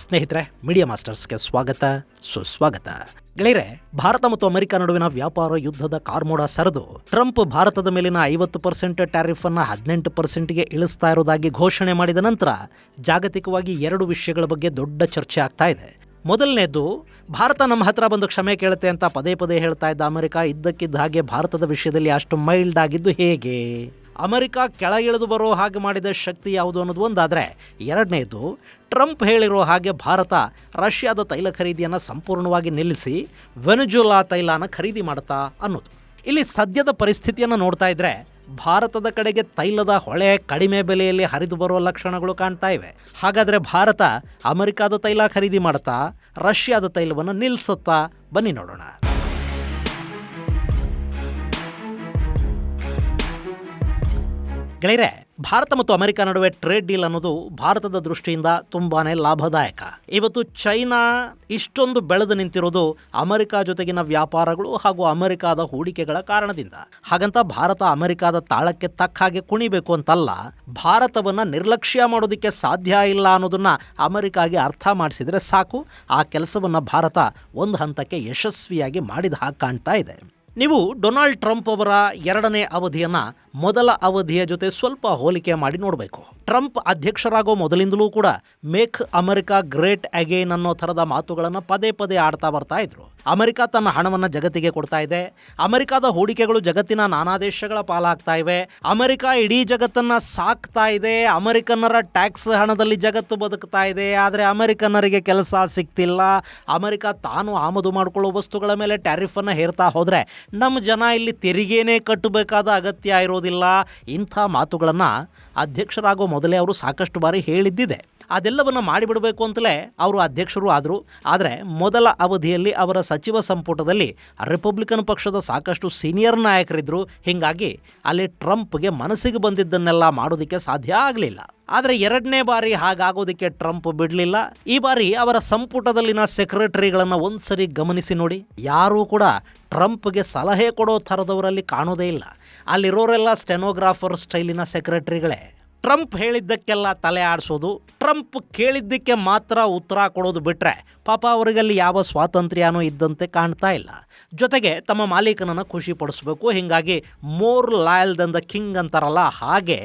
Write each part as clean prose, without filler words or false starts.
ಸ್ನೇಹಿತರೆ, ಮೀಡಿಯಾ ಮಾಸ್ಟರ್ಸ್ಗೆ ಸ್ವಾಗತ ಸುಸ್ವಾಗತ. ಗೆಳೆಯರೆ, ಭಾರತ ಮತ್ತು ಅಮೆರಿಕ ನಡುವಿನ ವ್ಯಾಪಾರ ಯುದ್ಧದ ಕಾರ್ಮೋಡ ಸರಿದು ಟ್ರಂಪ್ ಭಾರತದ ಮೇಲಿನ 50% ಟ್ಯಾರಿಫ್ ಅನ್ನು 18%ಗೆ ಇಳಿಸ್ತಾ ಇರೋದಾಗಿ ಘೋಷಣೆ ಮಾಡಿದ ನಂತರ ಜಾಗತಿಕವಾಗಿ ಎರಡು ವಿಷಯಗಳ ಬಗ್ಗೆ ದೊಡ್ಡ ಚರ್ಚೆ ಆಗ್ತಾ ಇದೆ. ಮೊದಲನೇದು, ಭಾರತ ನಮ್ಮ ಹತ್ರ ಬಂದು ಕ್ಷಮೆ ಕೇಳುತ್ತೆ ಅಂತ ಪದೇ ಪದೇ ಹೇಳ್ತಾ ಇದ್ದ ಅಮೆರಿಕ ಇದ್ದಕ್ಕಿದ್ದ ಹಾಗೆ ಭಾರತದ ವಿಷಯದಲ್ಲಿ ಅಷ್ಟು ಮೈಲ್ಡ್ ಆಗಿದ್ದು ಹೇಗೆ? ಅಮೆರಿಕ ಕೆಳಗಿಳಿದು ಬರೋ ಹಾಗೆ ಮಾಡಿದ ಶಕ್ತಿ ಯಾವುದು ಅನ್ನೋದು ಒಂದಾದರೆ, ಎರಡನೇದು, ಟ್ರಂಪ್ ಹೇಳಿರೋ ಹಾಗೆ ಭಾರತ ರಷ್ಯಾದ ತೈಲ ಖರೀದಿಯನ್ನು ಸಂಪೂರ್ಣವಾಗಿ ನಿಲ್ಲಿಸಿ ವೆನೆಜುಲಾ ತೈಲನ ಖರೀದಿ ಮಾಡ್ತಾ ಅನ್ನೋದು. ಇಲ್ಲಿ ಸದ್ಯದ ಪರಿಸ್ಥಿತಿಯನ್ನು ನೋಡ್ತಾ ಇದ್ರೆ ಭಾರತದ ಕಡೆಗೆ ತೈಲದ ಹೊಳೆ ಕಡಿಮೆ ಬೆಲೆಯಲ್ಲಿ ಹರಿದು ಬರೋ ಲಕ್ಷಣಗಳು ಕಾಣ್ತಾ ಇವೆ. ಹಾಗಾದರೆ ಭಾರತ ಅಮೆರಿಕಾದ ತೈಲ ಖರೀದಿ ಮಾಡ್ತಾ ರಷ್ಯಾದ ತೈಲವನ್ನು ನಿಲ್ಲಿಸುತ್ತಾ? ಬನ್ನಿ ನೋಡೋಣ. ಗೆಳೆಯರೆ, ಭಾರತ ಮತ್ತು ಅಮೆರಿಕ ನಡುವೆ ಟ್ರೇಡ್ ಡೀಲ್ ಅನ್ನೋದು ಭಾರತದ ದೃಷ್ಟಿಯಿಂದ ತುಂಬಾ ಲಾಭದಾಯಕ. ಇವತ್ತು ಚೈನಾ ಇಷ್ಟೊಂದು ಬೆಳೆದು ನಿಂತಿರೋದು ಅಮೆರಿಕ ಜೊತೆಗಿನ ವ್ಯಾಪಾರಗಳು ಹಾಗೂ ಅಮೆರಿಕಾದ ಹೂಡಿಕೆಗಳ ಕಾರಣದಿಂದ. ಹಾಗಂತ ಭಾರತ ಅಮೆರಿಕಾದ ತಾಳಕ್ಕೆ ತಕ್ಕ ಹಾಗೆ ಕುಣಿಬೇಕು ಅಂತಲ್ಲ, ಭಾರತವನ್ನು ನಿರ್ಲಕ್ಷ್ಯ ಮಾಡೋದಕ್ಕೆ ಸಾಧ್ಯ ಇಲ್ಲ ಅನ್ನೋದನ್ನ ಅಮೆರಿಕಾಗೆ ಅರ್ಥ ಮಾಡಿಸಿದ್ರೆ ಸಾಕು. ಆ ಕೆಲಸವನ್ನು ಭಾರತ ಒಂದು ಹಂತಕ್ಕೆ ಯಶಸ್ವಿಯಾಗಿ ಮಾಡಿದ ಹಾಗೆ ಕಾಣ್ತಾ ಇದೆ. ನೀವು ಡೊನಾಲ್ಡ್ ಟ್ರಂಪ್ ಅವರ ಎರಡನೇ ಅವಧಿಯನ್ನು ಮೊದಲ ಅವಧಿಯ ಜೊತೆ ಸ್ವಲ್ಪ ಹೋಲಿಕೆ ಮಾಡಿ ನೋಡಬೇಕು. ಟ್ರಂಪ್ ಅಧ್ಯಕ್ಷರಾಗೋ ಮೊದಲಿಂದಲೂ ಕೂಡ ಮೇಕ್ ಅಮೆರಿಕಾ ಗ್ರೇಟ್ ಅಗೇನ್ ಅನ್ನೋ ಥರದ ಮಾತುಗಳನ್ನು ಪದೇ ಪದೇ ಆಡ್ತಾ ಬರ್ತಾ ಇದ್ರು. ಅಮೆರಿಕ ತನ್ನ ಹಣವನ್ನು ಜಗತ್ತಿಗೆ ಕೊಡ್ತಾ ಇದೆ, ಅಮೆರಿಕಾದ ಹೂಡಿಕೆಗಳು ಜಗತ್ತಿನ ನಾನಾ ದೇಶಗಳ ಪಾಲಾಗ್ತಾ ಇವೆ, ಅಮೆರಿಕ ಇಡೀ ಜಗತ್ತನ್ನು ಸಾಕ್ತಾ ಇದೆ, ಅಮೆರಿಕನ್ನರ ಟ್ಯಾಕ್ಸ್ ಹಣದಲ್ಲಿ ಜಗತ್ತು ಬದುಕ್ತಾ ಇದೆ, ಆದರೆ ಅಮೆರಿಕನ್ನರಿಗೆ ಕೆಲಸ ಸಿಗ್ತಿಲ್ಲ, ಅಮೆರಿಕ ತಾನು ಆಮದು ಮಾಡಿಕೊಳ್ಳೋ ವಸ್ತುಗಳ ಮೇಲೆ ಟ್ಯಾರಿಫನ್ನು ಹೇರ್ತಾ ಹೋದರೆ ನಮ್ಮ ಜನ ಇಲ್ಲಿ ತೆರಿಗೆನೇ ಕಟ್ಟಬೇಕಾದ ಅಗತ್ಯ ಇರೋದಿಲ್ಲ. ಇಂಥ ಮಾತುಗಳನ್ನು ಅಧ್ಯಕ್ಷರಾಗೋ ಮೊದಲೇ ಅವರು ಸಾಕಷ್ಟು ಬಾರಿ ಹೇಳಿದ್ದಿದೆ. ಅದೆಲ್ಲವನ್ನು ಮಾಡಿಬಿಡಬೇಕು ಅಂತಲೇ ಅವರು ಅಧ್ಯಕ್ಷರು ಆದರು. ಆದರೆ ಮೊದಲ ಅವಧಿಯಲ್ಲಿ ಅವರ ಸಚಿವ ಸಂಪುಟದಲ್ಲಿ ರಿಪಬ್ಲಿಕನ್ ಪಕ್ಷದ ಸಾಕಷ್ಟು ಸೀನಿಯರ್ ನಾಯಕರಿದ್ದರು. ಹೀಗಾಗಿ ಅಲ್ಲಿ ಟ್ರಂಪ್ಗೆ ಮನಸ್ಸಿಗೆ ಬಂದಿದ್ದನ್ನೆಲ್ಲ ಮಾಡೋದಕ್ಕೆ ಸಾಧ್ಯ ಆಗಲಿಲ್ಲ. ಆದರೆ ಎರಡನೇ ಬಾರಿ ಹಾಗಾಗೋದಕ್ಕೆ ಟ್ರಂಪ್ ಬಿಡಲಿಲ್ಲ. ಈ ಬಾರಿ ಅವರ ಸಂಪುಟದಲ್ಲಿನ ಸೆಕ್ರೆಟರಿಗಳನ್ನು ಒಂದ್ಸರಿ ಗಮನಿಸಿ ನೋಡಿ. ಯಾರೂ ಕೂಡ ಟ್ರಂಪ್ಗೆ ಸಲಹೆ ಕೊಡೋ ಥರದವರಲ್ಲಿ ಕಾಣೋದೇ ಇಲ್ಲ. ಅಲ್ಲಿರೋರೆಲ್ಲ ಸ್ಟೆನೋಗ್ರಾಫರ್ ಸ್ಟೈಲಿನ ಸೆಕ್ರೆಟರಿಗಳೇ. ಟ್ರಂಪ್ ಹೇಳಿದ್ದಕ್ಕೆಲ್ಲ ತಲೆ ಆಡಿಸೋದು, ಟ್ರಂಪ್ ಕೇಳಿದ್ದಕ್ಕೆ ಮಾತ್ರ ಉತ್ತರ ಕೊಡೋದು ಬಿಟ್ಟರೆ ಪಾಪ ಅವರಿಗಲ್ಲಿ ಯಾವ ಸ್ವಾತಂತ್ರ್ಯನೂ ಇದ್ದಂತೆ ಕಾಣ್ತಾ ಇಲ್ಲ. ಜೊತೆಗೆ ತಮ್ಮ ಮಾಲೀಕನನ್ನು ಖುಷಿ ಪಡಿಸ್ಬೇಕು. ಹೀಗಾಗಿ more loyal Dhan the king ಅಂತಾರಲ್ಲ, ಹಾಗೆ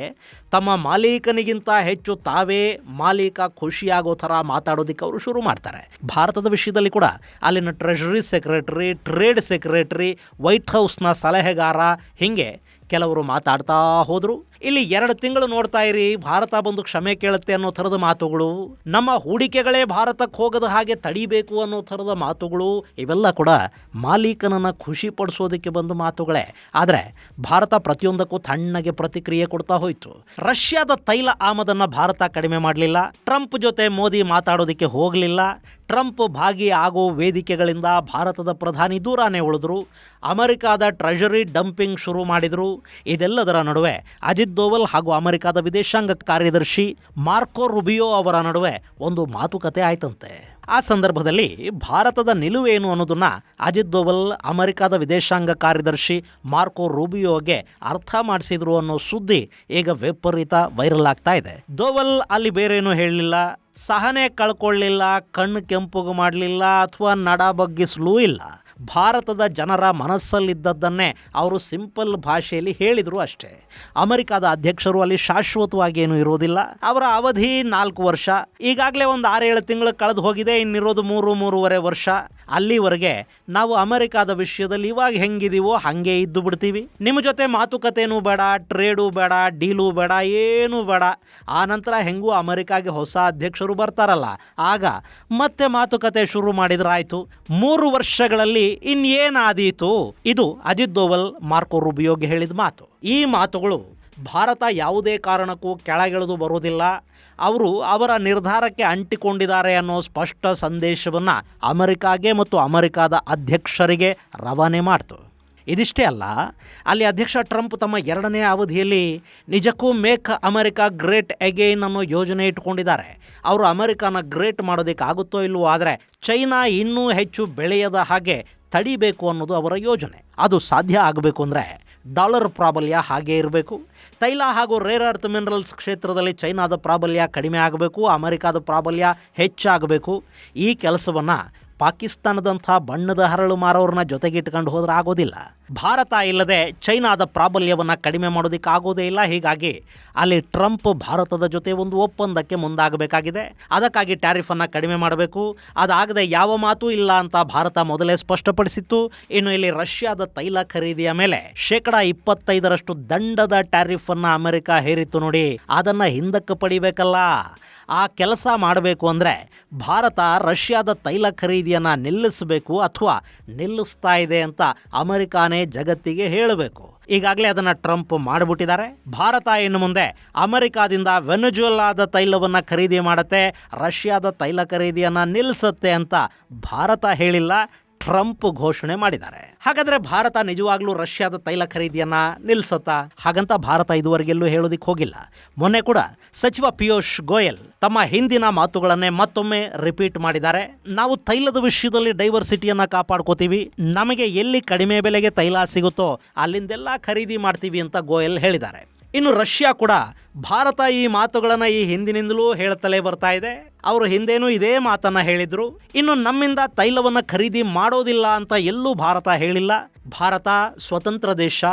ತಮ್ಮ ಮಾಲೀಕನಿಗಿಂತ ಹೆಚ್ಚು ತಾವೇ ಮಾಲೀಕ ಖುಷಿಯಾಗೋ ಥರ ಮಾತಾಡೋದಕ್ಕೆ ಅವರು ಶುರು ಮಾಡ್ತಾರೆ. ಭಾರತದ ವಿಷಯದಲ್ಲಿ ಕೂಡ ಅಲ್ಲಿನ treasury secretary, trade secretary, white ಹೌಸ್ನ ಸಲಹೆಗಾರ, ಹೀಗೆ ಕೆಲವರು ಮಾತಾಡ್ತಾ ಹೋದರು. ಇಲ್ಲಿ 2 ತಿಂಗಳು ನೋಡ್ತಾ ಇರಿ, ಭಾರತ ಬಂದು ಕ್ಷಮೆ ಕೇಳುತ್ತೆ ಅನ್ನೋ ಥರದ ಮಾತುಗಳು, ನಮ್ಮ ಹೂಡಿಕೆಗಳೇ ಭಾರತಕ್ಕೆ ಹೋಗದ ಹಾಗೆ ತಡಿಬೇಕು ಅನ್ನೋ ಥರದ ಮಾತುಗಳು, ಇವೆಲ್ಲ ಕೂಡ ಮಾಲೀಕನನ್ನು ಖುಷಿ ಪಡಿಸೋದಕ್ಕೆ ಬಂದ ಮಾತುಗಳೇ. ಆದರೆ ಭಾರತ ಪ್ರತಿಯೊಂದಕ್ಕೂ ತಣ್ಣಗೆ ಪ್ರತಿಕ್ರಿಯೆ ಕೊಡ್ತಾ ಹೋಯಿತು. ರಷ್ಯಾದ ತೈಲ ಆಮದನ್ನು ಭಾರತ ಕಡಿಮೆ ಮಾಡಲಿಲ್ಲ. ಟ್ರಂಪ್ ಜೊತೆ ಮೋದಿ ಮಾತಾಡೋದಕ್ಕೆ ಹೋಗಲಿಲ್ಲ. ಟ್ರಂಪ್ ಭಾಗಿ ಆಗೋ ವೇದಿಕೆಗಳಿಂದ ಭಾರತದ ಪ್ರಧಾನಿ ದೂರಾನೇ ಉಳಿದ್ರು. ಅಮೆರಿಕಾದ ಟ್ರೆಷರಿ ಡಂಪಿಂಗ್ ಶುರು ಮಾಡಿದರು. ಇದೆಲ್ಲದರ ನಡುವೆ ಅಜಿತ್ ದೋವಲ್ ಹಾಗೂ ಅಮೆರಿಕಾದ ವಿದೇಶಾಂಗ ಕಾರ್ಯದರ್ಶಿ ಮಾರ್ಕೋ ರುಬಿಯೋ ಅವರ ನಡುವೆ ಒಂದು ಮಾತುಕತೆ ಆಯ್ತಂತೆ. ಆ ಸಂದರ್ಭದಲ್ಲಿ ಭಾರತದ ನಿಲುವೇನು ಅನ್ನೋದನ್ನ ಅಜಿತ್ ದೋವಲ್ ಅಮೆರಿಕಾದ ವಿದೇಶಾಂಗ ಕಾರ್ಯದರ್ಶಿ ಮಾರ್ಕೋ ರೂಬಿಯೋಗೆ ಅರ್ಥ ಮಾಡಿಸಿದ್ರು ಅನ್ನೋ ಸುದ್ದಿ ಈಗ ವಿಪರೀತ ವೈರಲ್ ಆಗ್ತಾ ಇದೆ. ದೋವಲ್ ಅಲ್ಲಿ ಬೇರೇನೂ ಹೇಳಲಿಲ್ಲ, ಸಹನೆ ಕಳ್ಕೊಳ್ಳಿಲ್ಲ, ಕಣ್ಣು ಕೆಂಪುಗು ಮಾಡಲಿಲ್ಲ ಅಥವಾ ನಡ ಬಗ್ಗಿಸಲೂ ಇಲ್ಲ. ಭಾರತದ ಜನರ ಮನಸ್ಸಲ್ಲಿದ್ದದ್ದನ್ನೇ ಅವರು ಸಿಂಪಲ್ ಭಾಷೆಯಲ್ಲಿ ಹೇಳಿದರು ಅಷ್ಟೇ. ಅಮೆರಿಕಾದ ಅಧ್ಯಕ್ಷರು ಅಲ್ಲಿ ಶಾಶ್ವತವಾಗಿ ಏನೂ ಇರೋದಿಲ್ಲ. ಅವರ ಅವಧಿ 4 ವರ್ಷ. ಈಗಾಗಲೇ ಒಂದು 6-7 ತಿಂಗಳು ಕಳೆದು ಹೋಗಿದೆ. ಇನ್ನಿರೋದು 3-3.5 ವರ್ಷ. ಅಲ್ಲಿವರೆಗೆ ನಾವು ಅಮೆರಿಕಾದ ವಿಷಯದಲ್ಲಿ ಇವಾಗ ಹೆಂಗಿದೀವೋ ಹಾಗೆ ಇದ್ದು ಬಿಡ್ತೀವಿ. ನಿಮ್ಮ ಜೊತೆ ಮಾತುಕತೆನೂ ಬೇಡ, ಟ್ರೇಡು ಬೇಡ, ಡೀಲು ಬೇಡ, ಏನೂ ಬೇಡ. ಆ ನಂತರ ಹೆಂಗೂ ಅಮೆರಿಕಾಗೆ ಹೊಸ ಅಧ್ಯಕ್ಷರು ಬರ್ತಾರಲ್ಲ, ಆಗ ಮತ್ತೆ ಮಾತುಕತೆ ಶುರು ಮಾಡಿದ್ರಾಯ್ತು. 3 ವರ್ಷಗಳಲ್ಲಿ ಇನ್ನೇನಾದೀತು? ಇದು ಅಜಿತ್ ದೋವಲ್ ಮಾರ್ಕೋ ರೂಬಿಯೋಗೆ ಹೇಳಿದ ಮಾತು. ಈ ಮಾತುಗಳು ಭಾರತ ಯಾವುದೇ ಕಾರಣಕ್ಕೂ ಕೆಳಗಿಳಿದು ಬರೋದಿಲ್ಲ, ಅವರು ಅವರ ನಿರ್ಧಾರಕ್ಕೆ ಅಂಟಿಕೊಂಡಿದ್ದಾರೆ ಅನ್ನೋ ಸ್ಪಷ್ಟ ಸಂದೇಶವನ್ನು ಅಮೆರಿಕಾಗೆ ಮತ್ತು ಅಮೆರಿಕಾದ ಅಧ್ಯಕ್ಷರಿಗೆ ರವಾನೆ ಮಾಡ್ತು. ಇದಿಷ್ಟೇ ಅಲ್ಲ, ಅಲ್ಲಿ ಅಧ್ಯಕ್ಷ ಟ್ರಂಪ್ ತಮ್ಮ 2ನೇ ಅವಧಿಯಲ್ಲಿ ನಿಜಕ್ಕೂ ಮೇಕ್ ಅಮೆರಿಕಾ ಗ್ರೇಟ್ ಅಗೇನ್ ಅನ್ನೋ ಯೋಜನೆ ಇಟ್ಕೊಂಡಿದ್ದಾರೆ. ಅವರು ಅಮೆರಿಕಾನ ಗ್ರೇಟ್ ಮಾಡೋದಕ್ಕೆ ಆಗುತ್ತೋ ಇಲ್ವೋ, ಆದರೆ ಚೈನಾ ಇನ್ನೂ ಹೆಚ್ಚು ಬೆಳೆಯದ ಹಾಗೆ ತಡಿಬೇಕು ಅನ್ನೋದು ಅವರ ಯೋಜನೆ. ಅದು ಸಾಧ್ಯ ಆಗಬೇಕು ಅಂದರೆ ಡಾಲರ್ ಪ್ರಾಬಲ್ಯ ಹಾಗೇ ಇರಬೇಕು. ತೈಲ ಹಾಗೂ ರೇರ್ ಅರ್ತ್ ಮಿನರಲ್ಸ್ ಕ್ಷೇತ್ರದಲ್ಲಿ ಚೈನಾದ ಪ್ರಾಬಲ್ಯ ಕಡಿಮೆ ಆಗಬೇಕು, ಅಮೆರಿಕಾದ ಪ್ರಾಬಲ್ಯ ಹೆಚ್ಚಾಗಬೇಕು. ಈ ಕೆಲಸವನ್ನು ಪಾಕಿಸ್ತಾನದಂಥ ಬಣ್ಣದ ಹರಳು ಮಾರೋರನ್ನ ಜೊತೆಗಿಟ್ಕೊಂಡು ಹೋದ್ರೆ ಆಗೋದಿಲ್ಲ. ಭಾರತ ಇಲ್ಲದೆ ಚೈನಾದ ಪ್ರಾಬಲ್ಯವನ್ನು ಕಡಿಮೆ ಮಾಡೋದಕ್ಕೆ ಆಗೋದೇ ಇಲ್ಲ. ಹೀಗಾಗಿ ಅಲ್ಲಿ ಟ್ರಂಪ್ ಭಾರತದ ಜೊತೆ ಒಂದು ಒಪ್ಪಂದಕ್ಕೆ ಮುಂದಾಗಬೇಕಾಗಿದೆ. ಅದಕ್ಕಾಗಿ ಟ್ಯಾರಿಫನ್ನು ಕಡಿಮೆ ಮಾಡಬೇಕು. ಅದಾಗದೆ ಯಾವ ಮಾತೂ ಇಲ್ಲ ಅಂತ ಭಾರತ ಮೊದಲೇ ಸ್ಪಷ್ಟಪಡಿಸಿತ್ತು. ಇನ್ನು ಇಲ್ಲಿ ರಷ್ಯಾದ ತೈಲ ಖರೀದಿಯ ಮೇಲೆ 25% ದಂಡದ ಟ್ಯಾರಿಫನ್ನು ಅಮೆರಿಕ ಹೇರಿತ್ತು ನೋಡಿ. ಅದನ್ನು ಹಿಂದಕ್ಕೆ ಪಡಿಬೇಕಲ್ಲ. ಆ ಕೆಲಸ ಮಾಡಬೇಕು ಅಂದರೆ ಭಾರತ ರಷ್ಯಾದ ತೈಲ ಖರೀದಿಯನ್ನು ನಿಲ್ಲಿಸಬೇಕು ಅಥವಾ ನಿಲ್ಲಿಸ್ತಾ ಇದೆ ಅಂತ ಅಮೆರಿಕಾನೇ ಜಗತ್ತಿಗೆ ಹೇಳಬೇಕು. ಈಗಾಗಲೇ ಅದನ್ನು ಟ್ರಂಪ್ ಮಾಡಿಬಿಟ್ಟಿದ್ದಾರೆ. ಭಾರತ ಇನ್ನು ಮುಂದೆ ಅಮೆರಿಕಾದಿಂದ ವೆನೆಜುವೆಲಾದ ತೈಲವನ್ನು ಖರೀದಿ ಮಾಡುತ್ತೆ, ರಷ್ಯಾದ ತೈಲ ಖರೀದಿಯನ್ನು ನಿಲ್ಲಿಸುತ್ತೆ ಅಂತ ಭಾರತ ಹೇಳಿಲ್ಲ, ಟ್ರಂಪ್ ಘೋಷಣೆ ಮಾಡಿದ್ದಾರೆ. ಹಾಗಾದರೆ ಭಾರತ ನಿಜವಾಗ್ಲೂ ರಷ್ಯಾದ ತೈಲ ಖರೀದಿಯನ್ನು ನಿಲ್ಲಿಸುತ್ತಾ? ಹಾಗಂತ ಭಾರತ ಇದುವರೆಗೆಲ್ಲೂ ಹೇಳೋದಿಕ್ಕೆ ಹೋಗಿಲ್ಲ. ಮೊನ್ನೆ ಕೂಡ ಸಚಿವ ಪಿಯೂಷ್ ಗೋಯಲ್ ತಮ್ಮ ಹಿಂದಿನ ಮಾತುಗಳನ್ನೇ ಮತ್ತೊಮ್ಮೆ ರಿಪೀಟ್ ಮಾಡಿದ್ದಾರೆ. ನಾವು ತೈಲದ ವಿಷಯದಲ್ಲಿ ಡೈವರ್ಸಿಟಿಯನ್ನು ಕಾಪಾಡ್ಕೋತೀವಿ, ನಮಗೆ ಎಲ್ಲಿ ಕಡಿಮೆ ಬೆಲೆಗೆ ತೈಲ ಸಿಗುತ್ತೋ ಅಲ್ಲಿಂದೆಲ್ಲ ಖರೀದಿ ಮಾಡ್ತೀವಿ ಅಂತ ಗೋಯಲ್ ಹೇಳಿದ್ದಾರೆ. ಇನ್ನು ರಷ್ಯಾ ಕೂಡ ಭಾರತ ಈ ಮಾತುಗಳನ್ನು ಈ ಹಿಂದಿನಿಂದಲೂ ಹೇಳ್ತಲೇ ಬರ್ತಾ ಇದೆ. ಅವರು ಹಿಂದೇನೂ ಇದೇ ಮಾತನ್ನು ಹೇಳಿದರು. ಇನ್ನು ನಮ್ಮಿಂದ ತೈಲವನ್ನು ಖರೀದಿ ಮಾಡೋದಿಲ್ಲ ಅಂತ ಎಲ್ಲೂ ಭಾರತ ಹೇಳಿಲ್ಲ. ಭಾರತ ಸ್ವತಂತ್ರ ದೇಶ,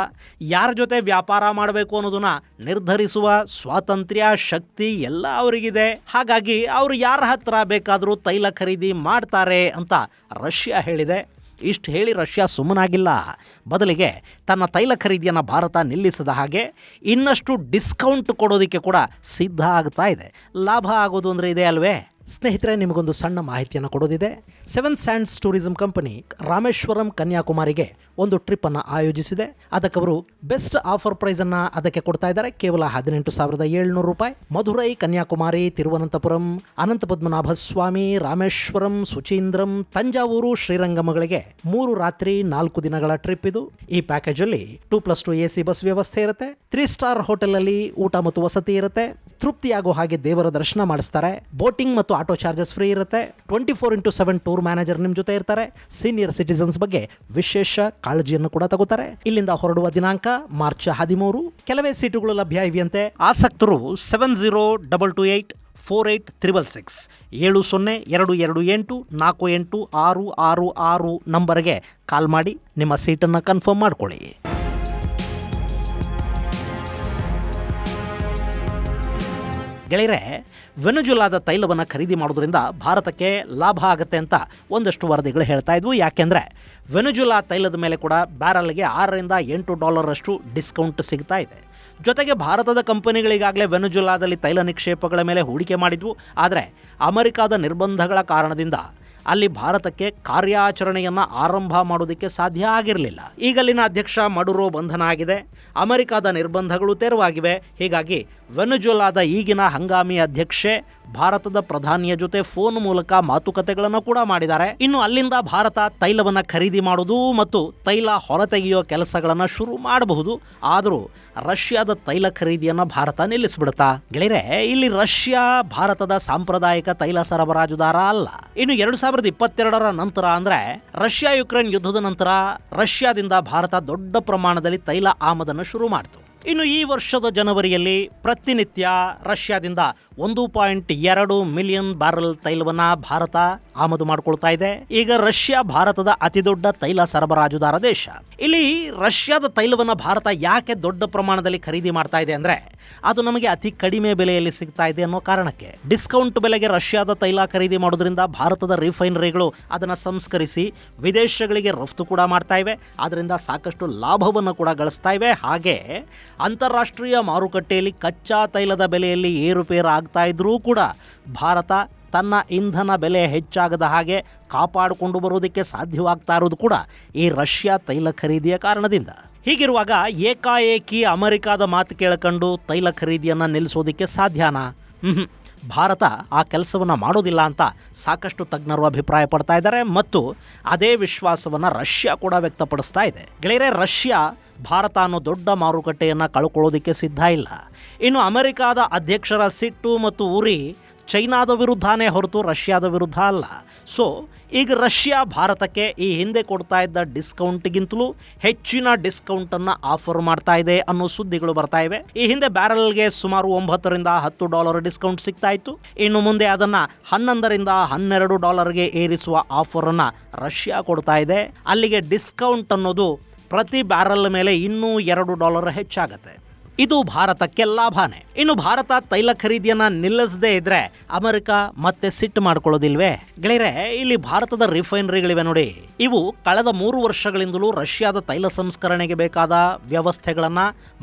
ಯಾರ ಜೊತೆ ವ್ಯಾಪಾರ ಮಾಡಬೇಕು ಅನ್ನೋದನ್ನ ನಿರ್ಧರಿಸುವ ಸ್ವಾತಂತ್ರ್ಯ, ಶಕ್ತಿ ಎಲ್ಲ ಅವರಿಗಿದೆ. ಹಾಗಾಗಿ ಅವರು ಯಾರ ಹತ್ರ ಬೇಕಾದರೂ ತೈಲ ಖರೀದಿ ಮಾಡ್ತಾರೆ ಅಂತ ರಷ್ಯಾ ಹೇಳಿದೆ. ಇಷ್ಟು ಹೇಳಿ ರಷ್ಯಾ ಸುಮ್ಮನಾಗಿಲ್ಲ. ಬದಲಿಗೆ ತನ್ನ ತೈಲ ಖರೀದಿಯನ್ನು ಭಾರತ ನಿಲ್ಲಿಸಿದ ಹಾಗೆ ಇನ್ನಷ್ಟು ಡಿಸ್ಕೌಂಟ್ ಕೊಡೋದಕ್ಕೆ ಕೂಡ ಸಿದ್ಧ ಆಗ್ತಾ ಇದೆ. ಲಾಭ ಆಗೋದು ಅಂದರೆ ಇದೆ ಅಲ್ವೇ? ಸ್ನೇಹಿತರೆ, ನಿಮಗೊಂದು ಸಣ್ಣ ಮಾಹಿತಿಯನ್ನು ಕೊಡೋದಿದೆ. Seven sands tourism company Rameshwaram ಕನ್ಯಾಕುಮಾರಿಗೆ ಒಂದು ಟ್ರಿಪ್ಪನ್ನು ಆಯೋಜಿಸಿದೆ. ಅದಕ್ಕೆ ಅವರು ಬೆಸ್ಟ್ ಆಫರ್ ಪ್ರೈಸನ್ನು ಅದಕ್ಕೆ ಕೊಡ್ತಾ ಇದ್ದಾರೆ. ಕೇವಲ 18,700 ರೂಪಾಯಿ. ಮಧುರೈ, ಕನ್ಯಾಕುಮಾರಿ, ತಿರುವನಂತಪುರಂ, ಅನಂತ ಪದ್ಮನಾಭ ಸ್ವಾಮಿ, ರಾಮೇಶ್ವರಂ, ಸುಚೀಂದ್ರಂ, ತಂಜಾವೂರು, ಶ್ರೀರಂಗಮಗಳಿಗೆ 3 ರಾತ್ರಿ 4 ದಿನಗಳ ಟ್ರಿಪ್ ಇದು. ಈ ಪ್ಯಾಕೇಜಲ್ಲಿ 2+2 AC ಬಸ್ ವ್ಯವಸ್ಥೆ ಇರುತ್ತೆ. 3 ಸ್ಟಾರ್ ಹೋಟೆಲಲ್ಲಿ ಊಟ ಮತ್ತು ವಸತಿ ಇರುತ್ತೆ. ತೃಪ್ತಿಯಾಗೋ ಹಾಗೆ ದೇವರ ದರ್ಶನ ಮಾಡಿಸ್ತಾರೆ. ಬೋಟಿಂಗ್ ಮತ್ತು ಆಟೋ ಚಾರ್ಜಸ್ ಫ್ರೀ ಇರುತ್ತೆ. 24/7 ಟೂರ್ ಮ್ಯಾನೇಜರ್ ನಿಮ್ಮ ಜೊತೆ ಇರ್ತಾರೆ. ಸೀನಿಯರ್ ಸಿಟಿಸನ್ಸ್ ಬಗ್ಗೆ ವಿಶೇಷ ಕಾಳಜಿಯನ್ನು ಕೂಡ ತಗೋತಾರೆ. ಇಲ್ಲಿಂದ ಹೊರಡುವ ದಿನಾಂಕ ಮಾರ್ಚ್ 13. ಕೆಲವೇ ಸೀಟುಗಳು ಲಭ್ಯ ಇವೆಯಂತೆ. ಆಸಕ್ತರು 7022848666 702228486666 ನಂಬರ್ಗೆ ಕಾಲ್ ಮಾಡಿ ನಿಮ್ಮ ಸೀಟನ್ನು ಕನ್ಫರ್ಮ್ ಮಾಡ್ಕೊಳ್ಳಿ. ಗೆಳೆಯರೆ, ವೆನೆಜುಲಾದ ತೈಲವನ್ನು ಖರೀದಿ ಮಾಡೋದ್ರಿಂದ ಭಾರತಕ್ಕೆ ಲಾಭ ಆಗುತ್ತೆ ಅಂತ ಒಂದಷ್ಟು ವರದಿಗಳು ಹೇಳ್ತಾ ಇದ್ವು. ಯಾಕೆಂದರೆ ವೆನೆಜುಲಾ ತೈಲದ ಮೇಲೆ ಕೂಡ ಬ್ಯಾರಲ್ಗೆ $6-8 ಡಿಸ್ಕೌಂಟ್ ಸಿಗ್ತಾ ಇದೆ. ಜೊತೆಗೆ ಭಾರತದ ಕಂಪನಿಗಳಿಗಾಗಲೇ ವೆನೆಜುಲಾದಲ್ಲಿ ತೈಲ ನಿಕ್ಷೇಪಗಳ ಮೇಲೆ ಹೂಡಿಕೆ ಮಾಡಿದ್ವು. ಆದರೆ ಅಮೆರಿಕಾದ ನಿರ್ಬಂಧಗಳ ಕಾರಣದಿಂದ ಅಲ್ಲಿ ಭಾರತಕ್ಕೆ ಕಾರ್ಯಾಚರಣೆಯನ್ನು ಆರಂಭ ಮಾಡೋದಕ್ಕೆ ಸಾಧ್ಯ ಆಗಿರಲಿಲ್ಲ. ಈಗಲ್ಲಿನ ಅಧ್ಯಕ್ಷ ಮಡುರೋ ಬಂಧನ ಆಗಿದೆ. ಅಮೆರಿಕಾದ ನಿರ್ಬಂಧಗಳು ತೆರವಾಗಿವೆ. ಹೀಗಾಗಿ ವೆನೆಜುಲಾದ ಈಗಿನ ಹಂಗಾಮಿ ಅಧ್ಯಕ್ಷೆ ಭಾರತದ ಪ್ರಧಾನಿಯ ಜೊತೆ ಫೋನ್ ಮೂಲಕ ಮಾತುಕತೆಗಳನ್ನು ಕೂಡ ಮಾಡಿದ್ದಾರೆ. ಇನ್ನು ಅಲ್ಲಿಂದ ಭಾರತ ತೈಲವನ್ನು ಖರೀದಿ ಮಾಡೋದು ಮತ್ತು ತೈಲ ಹೊರತೆಗೆಯುವ ಕೆಲಸಗಳನ್ನು ಶುರು ಮಾಡಬಹುದು. ಆದರೂ ರಷ್ಯಾದ ತೈಲ ಖರೀದಿಯನ್ನು ಭಾರತ ನಿಲ್ಲಿಸ್ಬಿಡುತ್ತಾ? ಗೆಳೆಯರೆ, ಇಲ್ಲಿ ರಷ್ಯಾ ಭಾರತದ ಸಾಂಪ್ರದಾಯಿಕ ತೈಲ ಸರಬರಾಜುದಾರ ಅಲ್ಲ. ಇನ್ನು 2022 ನಂತರ ಅಂದರೆ ರಷ್ಯಾ ಯುಕ್ರೇನ್ ಯುದ್ಧದ ನಂತರ ರಷ್ಯಾದಿಂದ ಭಾರತ ದೊಡ್ಡ ಪ್ರಮಾಣದಲ್ಲಿ ತೈಲ ಆಮದನ್ನು ಶುರು ಮಾಡಿತು. ಇನ್ನು ಈ ವರ್ಷದ ಜನವರಿಯಲ್ಲಿ ಪ್ರತಿನಿತ್ಯ ರಷ್ಯಾದಿಂದ 1.2 ಮಿಲಿಯನ್ ಬ್ಯಾರಲ್ ತೈಲವನ್ನು ಭಾರತ ಆಮದು ಮಾಡಿಕೊಳ್ತಾ ಇದೆ. ಈಗ ರಷ್ಯಾ ಭಾರತದ ಅತಿದೊಡ್ಡ ತೈಲ ಸರಬರಾಜುದಾರ ದೇಶ. ಇಲ್ಲಿ ರಷ್ಯಾದ ತೈಲವನ್ನು ಭಾರತ ಯಾಕೆ ದೊಡ್ಡ ಪ್ರಮಾಣದಲ್ಲಿ ಖರೀದಿ ಮಾಡ್ತಾ ಇದೆ ಅಂದರೆ ಅದು ನಮಗೆ ಅತಿ ಕಡಿಮೆ ಬೆಲೆಯಲ್ಲಿ ಸಿಗ್ತಾ ಇದೆ ಅನ್ನೋ ಕಾರಣಕ್ಕೆ. ಡಿಸ್ಕೌಂಟ್ ಬೆಲೆಗೆ ರಷ್ಯಾದ ತೈಲ ಖರೀದಿ ಮಾಡೋದ್ರಿಂದ ಭಾರತದ ರಿಫೈನರಿಗಳು ಅದನ್ನು ಸಂಸ್ಕರಿಸಿ ವಿದೇಶಗಳಿಗೆ ರಫ್ತು ಕೂಡ ಮಾಡ್ತಾ ಇವೆ. ಅದರಿಂದ ಸಾಕಷ್ಟು ಲಾಭವನ್ನು ಕೂಡ ಗಳಿಸ್ತಾ ಇವೆ. ಹಾಗೆ ಅಂತಾರಾಷ್ಟ್ರೀಯ ಮಾರುಕಟ್ಟೆಯಲ್ಲಿ ಕಚ್ಚಾ ತೈಲದ ಬೆಲೆಯಲ್ಲಿ ಏರುಪೇರು ಆಗ್ತಾ ಇದ್ರೂ ಕೂಡ ಭಾರತ ತನ್ನ ಇಂಧನ ಬೆಲೆ ಹೆಚ್ಚಾಗದ ಹಾಗೆ ಕಾಪಾಡಿಕೊಂಡು ಬರೋದಕ್ಕೆ ಸಾಧ್ಯವಾಗ್ತಾ ಇರೋದು ಕೂಡ ಈ ರಷ್ಯಾ ತೈಲ ಖರೀದಿಯ ಕಾರಣದಿಂದ. ಹೀಗಿರುವಾಗ ಏಕಾಏಕಿ ಅಮೆರಿಕಾದ ಮಾತು ಕೇಳ್ಕೊಂಡು ತೈಲ ಖರೀದಿಯನ್ನು ನಿಲ್ಲಿಸೋದಕ್ಕೆ ಸಾಧ್ಯನಾ? ಭಾರತ ಆ ಕೆಲಸವನ್ನು ಮಾಡೋದಿಲ್ಲ ಅಂತ ಸಾಕಷ್ಟು ತಜ್ಞರು ಅಭಿಪ್ರಾಯ ಪಡ್ತಾ ಇದ್ದಾರೆ ಮತ್ತು ಅದೇ ವಿಶ್ವಾಸವನ್ನು ರಷ್ಯಾ ಕೂಡ ವ್ಯಕ್ತಪಡಿಸ್ತಾ ಇದೆ. ಗೆಳೆಯರೆ, ರಷ್ಯಾ ಭಾರತ ಅನ್ನೋ ದೊಡ್ಡ ಮಾರುಕಟ್ಟೆಯನ್ನು ಕಳ್ಕೊಳ್ಳೋದಕ್ಕೆ ಸಿದ್ಧ ಇಲ್ಲ. ಇನ್ನು ಅಮೆರಿಕಾದ ಅಧ್ಯಕ್ಷರ ಸಿಟ್ಟು ಮತ್ತು ಉರಿ ಚೈನಾದ ವಿರುದ್ಧನೇ ಹೊರತು ರಷ್ಯಾದ ವಿರುದ್ಧ ಅಲ್ಲ. ಸೊ ಈಗ ರಷ್ಯಾ ಭಾರತಕ್ಕೆ ಈ ಹಿಂದೆ ಕೊಡ್ತಾ ಇದ್ದ ಡಿಸ್ಕೌಂಟ್ಗಿಂತಲೂ ಹೆಚ್ಚಿನ ಡಿಸ್ಕೌಂಟನ್ನು ಆಫರ್ ಮಾಡ್ತಾ ಇದೆ ಅನ್ನೋ ಸುದ್ದಿಗಳು ಬರ್ತಾ ಇವೆ. ಈ ಹಿಂದೆ ಬ್ಯಾರಲ್ಗೆ ಸುಮಾರು $9 ಡಿಸ್ಕೌಂಟ್ ಸಿಗ್ತಾ ಇತ್ತು. ಇನ್ನು ಮುಂದೆ ಅದನ್ನು $11 ಏರಿಸುವ ಆಫರನ್ನು ರಷ್ಯಾ ಕೊಡ್ತಾ ಇದೆ. ಅಲ್ಲಿಗೆ ಡಿಸ್ಕೌಂಟ್ ಅನ್ನೋದು ಪ್ರತಿ ಬ್ಯಾರಲ್ ಮೇಲೆ ಇನ್ನೂ $2 ಹೆಚ್ಚಾಗತ್ತೆ. ಇದು ಭಾರತಕ್ಕೆ ಲಾಭಾನೆ. ಇನ್ನು ಭಾರತ ತೈಲ ಖರೀದಿಯನ್ನ ನಿಲ್ಲಿಸದೇ ಇದ್ರೆ ಅಮೆರಿಕ ಮತ್ತೆ ಸಿಟ್ಟು ಮಾಡ್ಕೊಳ್ಳೋದಿಲ್ವೇ? ಗೆಳೆಯರೆ, ಇಲ್ಲಿ ಭಾರತದ ರಿಫೈನರಿಗಳಿವೆ ನೋಡಿ, ಇವು ಕಳೆದ 3 ವರ್ಷಗಳಿಂದಲೂ ರಷ್ಯಾದ ತೈಲ ಸಂಸ್ಕರಣೆಗೆ ಬೇಕಾದ ವ್ಯವಸ್ಥೆಗಳನ್ನ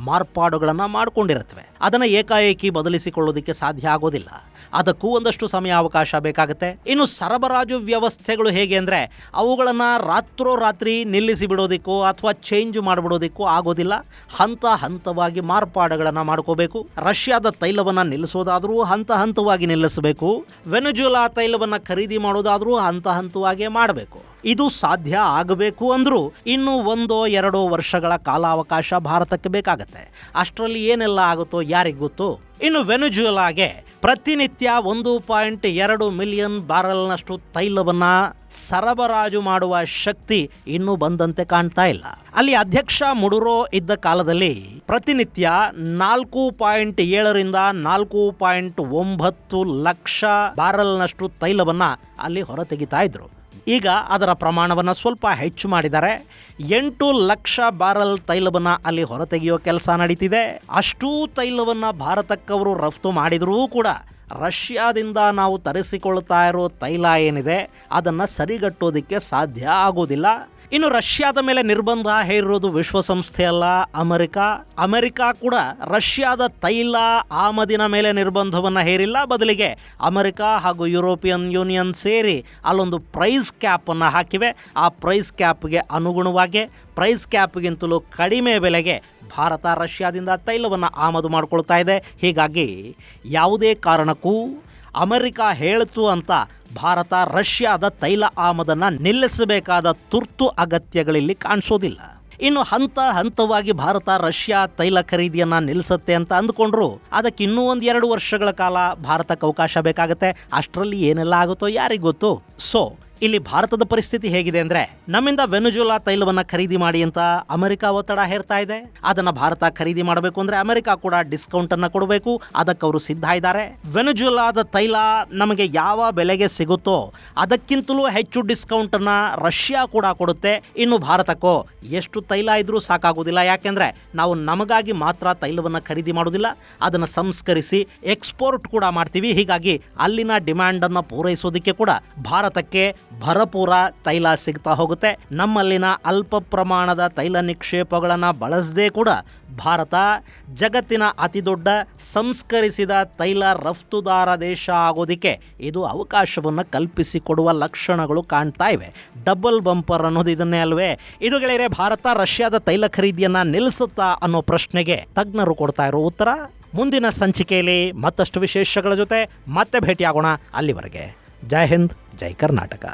ಮಾರ್ಪಾಡುಗಳನ್ನ ಮಾಡ್ಕೊಂಡಿರುತ್ತವೆ. ಅದನ್ನ ಏಕಾಏಕಿ ಬದಲಿಸಿಕೊಳ್ಳೋದಕ್ಕೆ ಸಾಧ್ಯ ಆಗೋದಿಲ್ಲ. ಅದಕ್ಕೂ ಒಂದಷ್ಟು ಸಮಯಾವಕಾಶ ಬೇಕಾಗುತ್ತೆ. ಇನ್ನು ಸರಬರಾಜು ವ್ಯವಸ್ಥೆಗಳು ಹೇಗೆ ಅಂದರೆ ಅವುಗಳನ್ನು ರಾತ್ರೋರಾತ್ರಿ ನಿಲ್ಲಿಸಿ ಬಿಡೋದಕ್ಕೋ ಅಥವಾ ಚೇಂಜ್ ಮಾಡಿಬಿಡೋದಕ್ಕೂ ಆಗೋದಿಲ್ಲ. ಹಂತ ಹಂತವಾಗಿ ಮಾರ್ಪಾಡುಗಳನ್ನು ಮಾಡ್ಕೋಬೇಕು. ರಷ್ಯಾದ ತೈಲವನ್ನು ನಿಲ್ಲಿಸೋದಾದರೂ ಹಂತ ಹಂತವಾಗಿ ನಿಲ್ಲಿಸಬೇಕು. ವೆನೆಜುವೆಲಾ ತೈಲವನ್ನು ಖರೀದಿ ಮಾಡೋದಾದರೂ ಹಂತ ಹಂತವಾಗಿ ಮಾಡಬೇಕು. ಇದು ಸಾಧ್ಯ ಆಗಬೇಕು ಅಂದರೂ ಇನ್ನೂ 1-2 ವರ್ಷಗಳ ಕಾಲಾವಕಾಶ ಭಾರತಕ್ಕೆ ಬೇಕಾಗತ್ತೆ. ಅಷ್ಟರಲ್ಲಿ ಏನೆಲ್ಲ ಆಗುತ್ತೋ ಯಾರಿಗೆ ಗೊತ್ತು. ಇನ್ನು ವೆನೆಜುವೆಲಾಗೆ ಪ್ರತಿನಿತ್ಯ 1.2 ಮಿಲಿಯನ್ ಬ್ಯಾರಲ್ನಷ್ಟು ತೈಲವನ್ನು ಸರಬರಾಜು ಮಾಡುವ ಶಕ್ತಿ ಇನ್ನೂ ಬಂದಂತೆ ಕಾಣ್ತಾ ಇಲ್ಲ. ಅಲ್ಲಿ ಅಧ್ಯಕ್ಷ ಮುಡುರೋ ಇದ್ದ ಕಾಲದಲ್ಲಿ ಪ್ರತಿನಿತ್ಯ 4.7 4.9 ಲಕ್ಷ ಬ್ಯಾರಲ್ನಷ್ಟು ತೈಲವನ್ನು ಅಲ್ಲಿ ಹೊರತೆಗಿತಾ ಇದ್ರು. ಈಗ ಅದರ ಪ್ರಮಾಣವನ್ನು ಸ್ವಲ್ಪ ಹೆಚ್ಚು ಮಾಡಿದ್ದಾರೆ. 8 ಲಕ್ಷ ಬ್ಯಾರಲ್ ತೈಲವನ್ನು ಅಲ್ಲಿ ಹೊರತೆಗೆಯೋ ಕೆಲಸ ನಡೀತಿದೆ. ಅಷ್ಟೂ ತೈಲವನ್ನು ಭಾರತಕ್ಕವರು ರಫ್ತು ಮಾಡಿದರೂ ಕೂಡ ರಷ್ಯಾದಿಂದ ನಾವು ತರಿಸಿಕೊಳ್ತಾ ಇರೋ ತೈಲ ಏನಿದೆ ಅದನ್ನು ಸರಿಗಟ್ಟೋದಕ್ಕೆ ಸಾಧ್ಯ ಆಗೋದಿಲ್ಲ. ಇನ್ನು ರಷ್ಯಾದ ಮೇಲೆ ನಿರ್ಬಂಧ ಹೇರಿರೋದು ವಿಶ್ವಸಂಸ್ಥೆ ಅಲ್ಲ, ಅಮೆರಿಕ ಕೂಡ ರಷ್ಯಾದ ತೈಲ ಆಮದಿನ ಮೇಲೆ ನಿರ್ಬಂಧವನ್ನು ಹೇರಿಲ್ಲ. ಬದಲಿಗೆ ಅಮೆರಿಕ ಹಾಗೂ ಯುರೋಪಿಯನ್ ಯೂನಿಯನ್ ಸೇರಿ ಅಲ್ಲೊಂದು ಪ್ರೈಸ್ ಕ್ಯಾಪನ್ನು ಹಾಕಿವೆ. ಆ ಪ್ರೈಸ್ ಕ್ಯಾಪ್ಗೆ ಅನುಗುಣವಾಗಿ ಪ್ರೈಸ್ ಕ್ಯಾಪ್ಗಿಂತಲೂ ಕಡಿಮೆ ಬೆಲೆಗೆ ಭಾರತ ರಷ್ಯಾದಿಂದ ತೈಲವನ್ನು ಆಮದು ಮಾಡಿಕೊಳ್ತಾ ಇದೆ. ಹೀಗಾಗಿ ಯಾವುದೇ ಕಾರಣಕ್ಕೂ ಅಮೆರಿಕ ಹೇಳ್ತು ಅಂತ ಭಾರತ ರಷ್ಯಾದ ತೈಲ ಆಮದನ್ನು ನಿಲ್ಲಿಸಬೇಕಾದ ತುರ್ತು ಅಗತ್ಯಗಳಿಲ್ಲಿ ಕಾಣಿಸೋದಿಲ್ಲ. ಇನ್ನು ಹಂತ ಹಂತವಾಗಿ ಭಾರತ ರಷ್ಯಾ ತೈಲ ಖರೀದಿಯನ್ನು ನಿಲ್ಲಿಸುತ್ತೆ ಅಂತ ಅಂದ್ಕೊಂಡ್ರು ಅದಕ್ಕೆ ಇನ್ನೂ 1-2 ವರ್ಷಗಳ ಕಾಲ ಭಾರತಕ್ಕೆ ಅವಕಾಶ ಬೇಕಾಗುತ್ತೆ. ಅಷ್ಟರಲ್ಲಿ ಏನೆಲ್ಲ ಆಗುತ್ತೋ ಯಾರಿಗೆ ಗೊತ್ತು. ಸೊ ಇಲ್ಲಿ ಭಾರತದ ಪರಿಸ್ಥಿತಿ ಹೇಗಿದೆ ಅಂದರೆ, ನಮ್ಮಿಂದ ವೆನೆಜುವೆಲಾ ತೈಲವನ್ನು ಖರೀದಿ ಮಾಡಿ ಅಂತ ಅಮೆರಿಕ ಒತ್ತಡ ಹೇರ್ತಾ ಇದೆ. ಅದನ್ನು ಭಾರತ ಖರೀದಿ ಮಾಡಬೇಕು ಅಂದರೆ ಅಮೆರಿಕ ಕೂಡ ಡಿಸ್ಕೌಂಟನ್ನು ಕೊಡಬೇಕು. ಅದಕ್ಕೆ ಅವರು ಸಿದ್ಧ ಇದ್ದಾರೆ. ವೆನೆಜುವೆಲಾದ ತೈಲ ನಮಗೆ ಯಾವ ಬೆಲೆಗೆ ಸಿಗುತ್ತೋ ಅದಕ್ಕಿಂತಲೂ ಹೆಚ್ಚು ಡಿಸ್ಕೌಂಟನ್ನು ರಷ್ಯಾ ಕೂಡ ಕೊಡುತ್ತೆ. ಇನ್ನು ಭಾರತಕ್ಕೋ ಎಷ್ಟು ತೈಲ ಇದ್ರೂ ಸಾಕಾಗೋದಿಲ್ಲ. ಯಾಕೆಂದರೆ ನಾವು ನಮಗಾಗಿ ಮಾತ್ರ ತೈಲವನ್ನು ಖರೀದಿ ಮಾಡೋದಿಲ್ಲ, ಅದನ್ನು ಸಂಸ್ಕರಿಸಿ ಎಕ್ಸ್ಪೋರ್ಟ್ ಕೂಡ ಮಾಡ್ತೀವಿ. ಹೀಗಾಗಿ ಅಲ್ಲಿನ ಡಿಮ್ಯಾಂಡನ್ನು ಪೂರೈಸೋದಕ್ಕೆ ಕೂಡ ಭಾರತಕ್ಕೆ ಭರಪೂರ ತೈಲ ಸಿಗ್ತಾ ಹೋಗುತ್ತೆ. ನಮ್ಮಲ್ಲಿನ ಅಲ್ಪ ಪ್ರಮಾಣದ ತೈಲ ನಿಕ್ಷೇಪಗಳನ್ನು ಬಳಸದೇ ಕೂಡ ಭಾರತ ಜಗತ್ತಿನ ಅತಿ ದೊಡ್ಡ ಸಂಸ್ಕರಿಸಿದ ತೈಲ ರಫ್ತುದಾರ ದೇಶ ಆಗೋದಕ್ಕೆ ಇದು ಅವಕಾಶವನ್ನು ಕಲ್ಪಿಸಿಕೊಡುವ ಲಕ್ಷಣಗಳು ಕಾಣ್ತಾ ಇವೆ. ಡಬಲ್ ಬಂಪರ್ ಅನ್ನೋದು ಇದನ್ನೇ ಅಲ್ವೇ. ಇದು ಗೆಳೆಯರೆ, ಭಾರತ ರಷ್ಯಾದ ತೈಲ ಖರೀದಿಯನ್ನು ನಿಲ್ಲಿಸುತ್ತಾ ಅನ್ನೋ ಪ್ರಶ್ನೆಗೆ ತಜ್ಞರು ಕೊಡ್ತಾ ಇರೋ ಉತ್ತರ. ಮುಂದಿನ ಸಂಚಿಕೆಯಲ್ಲಿ ಮತ್ತಷ್ಟು ವಿಶೇಷಗಳ ಜೊತೆ ಮತ್ತೆ ಭೇಟಿಯಾಗೋಣ. ಅಲ್ಲಿವರೆಗೆ ಜೈ ಹಿಂದ್, ಜೈ ಕರ್ನಾಟಕ.